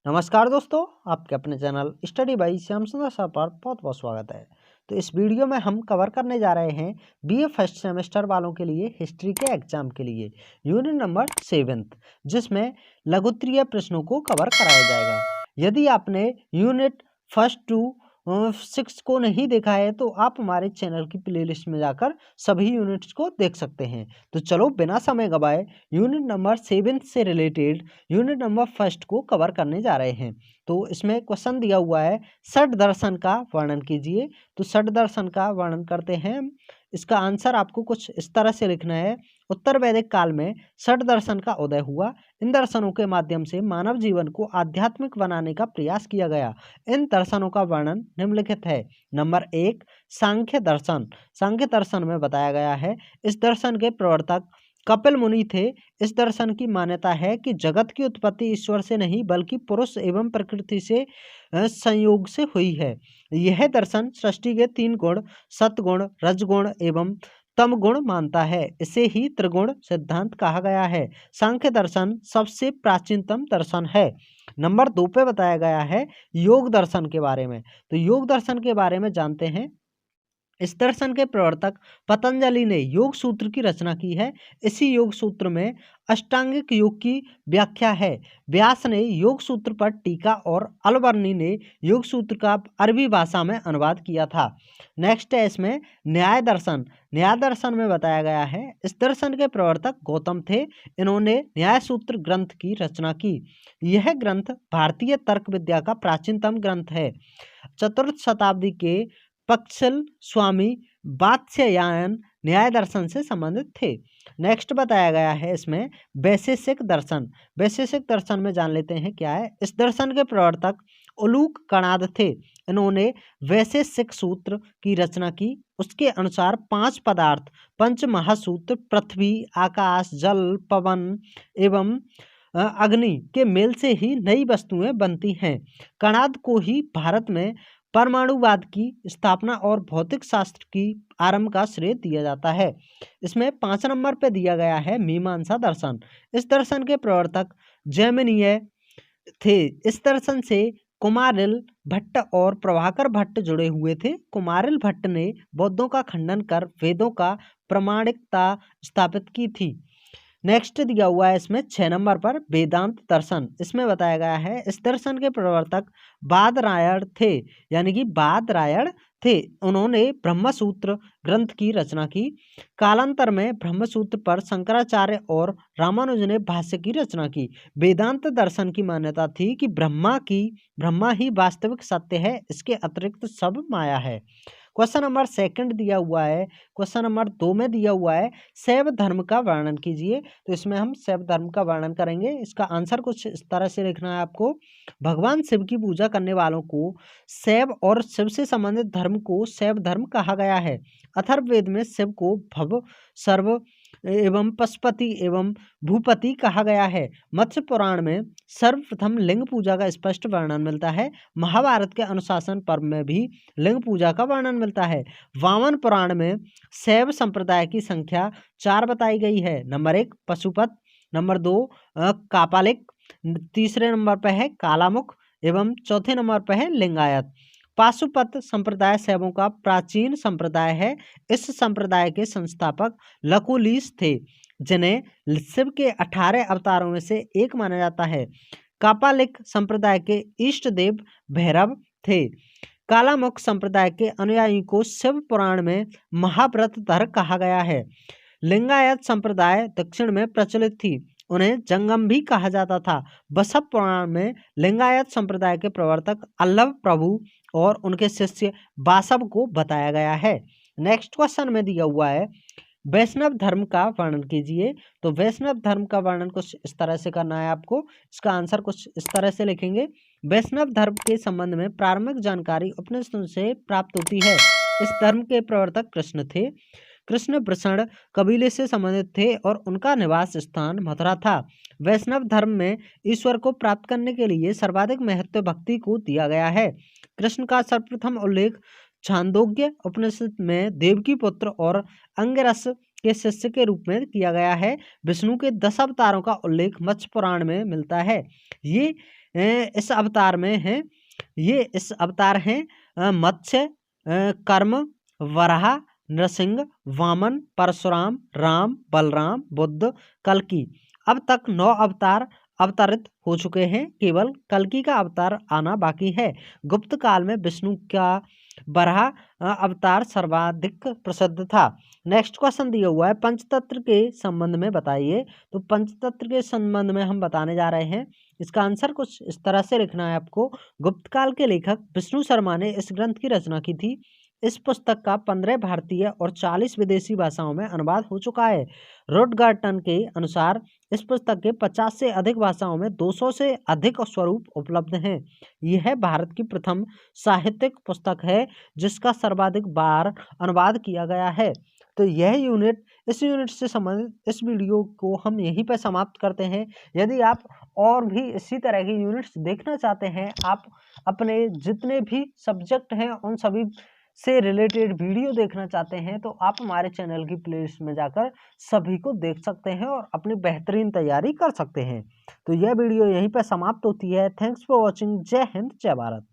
नमस्कार दोस्तों, आपके अपने चैनल स्टडी बाई श्याम सुंदर सर पर बहुत बहुत स्वागत है। तो इस वीडियो में हम कवर करने जा रहे हैं बीए फर्स्ट सेमेस्टर वालों के लिए हिस्ट्री के एग्जाम के लिए यूनिट नंबर 7, जिसमें लघुत्तरीय प्रश्नों को कवर कराया जाएगा। यदि आपने यूनिट फर्स्ट टू 6 को नहीं देखा है तो आप हमारे चैनल की प्लेलिस्ट में जाकर सभी यूनिट्स को देख सकते हैं। तो चलो बिना समय गवाए यूनिट नंबर 7 से रिलेटेड यूनिट नंबर फर्स्ट को कवर करने जा रहे हैं। तो इसमें क्वेश्चन दिया हुआ है षट दर्शन का वर्णन कीजिए। तो षट दर्शन का वर्णन करते हैं। इसका आंसर आपको कुछ इस तरह से लिखना है। उत्तर वैदिक काल में षट दर्शन का उदय हुआ। इन दर्शनों के माध्यम से मानव जीवन को आध्यात्मिक बनाने का प्रयास किया गया। इन दर्शनों का वर्णन निम्नलिखित है। नंबर 1, सांख्य दर्शन। सांख्य दर्शन में बताया गया है इस दर्शन के प्रवर्तक कपिल मुनि थे। इस दर्शन की मान्यता है कि जगत की उत्पत्ति ईश्वर से नहीं बल्कि पुरुष एवं प्रकृति से संयोग से हुई है। यह दर्शन सृष्टि के 3 गुण सतगुण, रजगुण एवं तम गुण मानता है। इसे ही त्रिगुण सिद्धांत कहा गया है। सांख्य दर्शन सबसे प्राचीनतम दर्शन है। नंबर 2 पे बताया गया है योग दर्शन के बारे में। तो योग दर्शन के बारे में जानते हैं। इस दर्शन के प्रवर्तक पतंजलि ने योग सूत्र की रचना की है। इसी योग सूत्र में अष्टांगिक योग की व्याख्या है। व्यास ने योग सूत्र पर टीका और अलवर्णी ने योग सूत्र का अरबी भाषा में अनुवाद किया था। नेक्स्ट है इसमें न्याय दर्शन। न्याय दर्शन में बताया गया है इस दर्शन के प्रवर्तक गौतम थे। इन्होंने न्याय सूत्र ग्रंथ की रचना की। यह ग्रंथ भारतीय तर्क विद्या का प्राचीनतम ग्रंथ है। चतुर्थ शताब्दी के पक्षल स्वामी वात्स्यायन न्याय दर्शन से संबंधित थे। नेक्स्ट बताया गया है इसमें वैशेषिक दर्शन। वैशेषिक दर्शन में जान लेते हैं क्या है। इस दर्शन के प्रवर्तक उलूक कणाद थे। इन्होंने वैशेषिक सूत्र की रचना की। उसके अनुसार 5 पदार्थ पंच महासूत्र पृथ्वी, आकाश, जल, पवन एवं अग्नि के मेल से ही नई वस्तुएं बनती हैं। कणाद को ही भारत में परमाणुवाद की स्थापना और भौतिक शास्त्र की आरंभ का श्रेय दिया जाता है। इसमें 5 नंबर पे दिया गया है मीमांसा दर्शन। इस दर्शन के प्रवर्तक जैमिनीय थे। इस दर्शन से कुमारिल भट्ट और प्रभाकर भट्ट जुड़े हुए थे। कुमारिल भट्ट ने बौद्धों का खंडन कर वेदों का प्रमाणिकता स्थापित की थी। नेक्स्ट दिया हुआ है इसमें 6 नंबर पर वेदांत दर्शन। इसमें बताया गया है इस दर्शन के प्रवर्तक बादरायण थे, यानी कि बादरायण थे। उन्होंने ब्रह्मसूत्र ग्रंथ की रचना की। कालांतर में ब्रह्मसूत्र पर शंकराचार्य और रामानुज ने भाष्य की रचना की। वेदांत दर्शन की मान्यता थी कि ब्रह्मा ही वास्तविक सत्य है, इसके अतिरिक्त सब माया है। क्वेश्चन नंबर 2 दिया हुआ है। क्वेश्चन नंबर 2 में दिया हुआ है शैव धर्म का वर्णन कीजिए। तो इसमें हम शैव धर्म का वर्णन करेंगे। इसका आंसर कुछ इस तरह से लिखना है आपको। भगवान शिव की पूजा करने वालों को शैव और शिव से संबंधित धर्म को शैव धर्म कहा गया है। अथर्ववेद में शिव को भव, सर्व एवं पशुपति एवं भूपति कहा गया है। मत्स्य पुराण में सर्वप्रथम लिंग पूजा का स्पष्ट वर्णन मिलता है। महाभारत के अनुशासन पर्व में भी लिंग पूजा का वर्णन मिलता है। वामन पुराण में शैव संप्रदाय की संख्या 4 बताई गई है। नंबर 1 पशुपत, नंबर 2 कापालिक, तीसरे नंबर पर है कालामुख एवं चौथे नंबर पर है लिंगायत। पाशुपत संप्रदाय शैवों का प्राचीन संप्रदाय है। इस संप्रदाय के संस्थापक लकुलिश थे, जिन्हें शिव के 18 अवतारों में से एक माना जाता है। कापालिक संप्रदाय के इष्ट देव भैरव थे। कालामुख संप्रदाय के अनुयायी को शिव पुराण में महाव्रतधर कहा गया है। लिंगायत संप्रदाय दक्षिण में प्रचलित थी। उन्हें जंगम भी कहा जाता था। बसव पुराण में लिंगायत संप्रदाय के प्रवर्तक अल्लभ प्रभु और उनके शिष्य बासव को बताया गया है। नेक्स्ट क्वेश्चन में दिया हुआ है वैष्णव धर्म का वर्णन कीजिए। तो वैष्णव धर्म का वर्णन कुछ इस तरह से करना है आपको। इसका आंसर कुछ इस तरह से लिखेंगे। वैष्णव धर्म के संबंध में प्रारंभिक जानकारी उपनिषदों से प्राप्त होती है। इस धर्म के प्रवर्तक कृष्ण थे। कृष्ण वृषण कबीले से संबंधित थे और उनका निवास स्थान मथुरा था। वैष्णव धर्म में ईश्वर को प्राप्त करने के लिए सर्वाधिक महत्व भक्ति को दिया गया है। कृष्ण का सर्वप्रथम उल्लेख छांदोग्य उपनिषद में देवकी पुत्र और अंगिरस के शिष्य के रूप में किया गया है। विष्णु के 10 अवतारों का उल्लेख मत्स्य पुराण में मिलता है। ये इस अवतार में हैं, ये इस अवतार हैं मत्स्य, कर्म, वराह, नृसिंह, वामन, परशुराम, राम, बलराम, बुद्ध, कल्कि। अब तक 9 अवतार अवतरित हो चुके हैं, केवल कल्कि का अवतार आना बाकी है। गुप्त काल में विष्णु का वराह अवतार सर्वाधिक प्रसिद्ध था। नेक्स्ट क्वेश्चन दिया हुआ है, पंचतंत्र के संबंध में बताइए। तो पंचतंत्र के संबंध में हम बताने जा रहे हैं। इसका आंसर कुछ इस तरह से लिखना है आपको। गुप्त काल के लेखक विष्णु शर्मा ने इस ग्रंथ की रचना की थी। इस पुस्तक का 15 भारतीय और 40 विदेशी भाषाओं में अनुवाद हो चुका है। रोडगार्टन के अनुसार इस पुस्तक के 50 से अधिक भाषाओं में 200 से अधिक स्वरूप उपलब्ध हैं। यह भारत की प्रथम साहित्यिक पुस्तक है जिसका सर्वाधिक बार अनुवाद किया गया है। तो यह यूनिट, इस यूनिट से संबंधित इस वीडियो को हम यहीं पर समाप्त करते हैं। यदि आप और भी इसी तरह की यूनिट्स देखना चाहते हैं, आप अपने जितने भी सब्जेक्ट हैं उन सभी से रिलेटेड वीडियो देखना चाहते हैं, तो आप हमारे चैनल की प्लेलिस्ट में जाकर सभी को देख सकते हैं और अपनी बेहतरीन तैयारी कर सकते हैं। तो यह वीडियो यहीं पर समाप्त होती है। Thanks for watching. जय हिंद, जय भारत।